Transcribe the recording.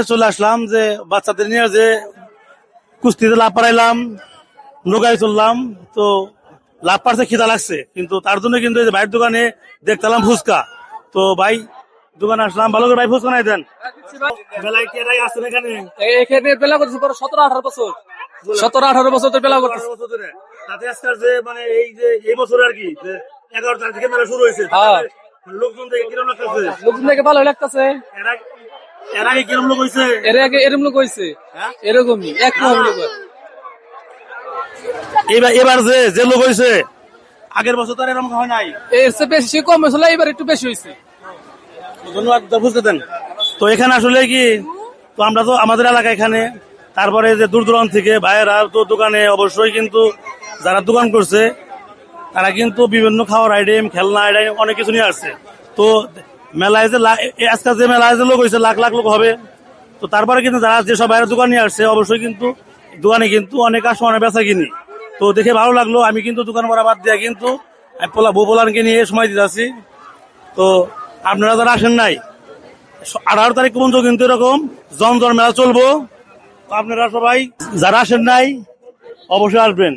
চলে আসলাম যে বাচ্চাদের নিয়ে যে কুস্তিতে লাভ পাড়াইলাম, নৌকায় চললাম। তো লাভ পাড়ছে, খিদা লাগছে, কিন্তু তার জন্য কিন্তু এই যে ভাইয়ের দোকানে দেখতাম ফুচকা। তো ভাই দোকানে আসলাম, ভালো করে ভাই ফুচকা নাই দেন। মেলায় কে রাই আসছেন এখানে? এখানে বেলা করতেছে 17-18 বছর, 17-18 বছর তো বেলা করতেছে। 18 বছর ধরে। তাতে আজকাল যে মানে এই বছর আর কি যে 11 তারিখ থেকে মেলা শুরু হয়েছে, হ্যাঁ। লোকজন থেকে কিরকম লাগতেছে? লোকজন দেখে ভালো লাগতেছে। এর আগে কিরকম লোক হয়েছে? এর আগে এরকম লোক হয়েছে, হ্যাঁ? এরকমই একরকম লোক। এবার যে লোক হয়েছে আগের বছর তো আর এরকম হয় নাই। এর চেয়ে বেশি কম হয়েছিল, এবার একটু বেশি হয়েছে। ধন্যবাদ, বুঝতে দেন। তো এখানে আসলে কি, তো আমরা তো আমাদের এলাকা এখানে, তারপরে যে দূর দূরান্ত থেকে ভাইয়েরা তো দোকানে অবশ্যই কিন্তু যারা দোকান করছে তারা কিন্তু বিভিন্ন খাওয়ার আইটেম, খেলনা আইটেম অনেক কিছু নিয়ে আসছে। তো মেলায় যে আজকাল যে মেলায় যে লোক হয়েছে লাখ লাখ লোক হবে। তো তারপরে কিন্তু যারা যেসব ভাইয়ের দোকান নিয়ে আসছে অবশ্যই কিন্তু দোকানে কিন্তু অনেক আসে, অনেক বেচা কিনি। তো দেখে ভালো লাগলো। আমি কিন্তু দোকান করা বাদ দিয়ে কিন্তু বউ পোলানকে নিয়ে সময় দিতেছি। তো আপনারা যারা আসেন নাই, 18 তারিখ পর্যন্ত কিন্তু এরকম জমজম মেলা চলবো। আপনারা সবাই যারা আসেন নাই অবশ্যই আসবেন।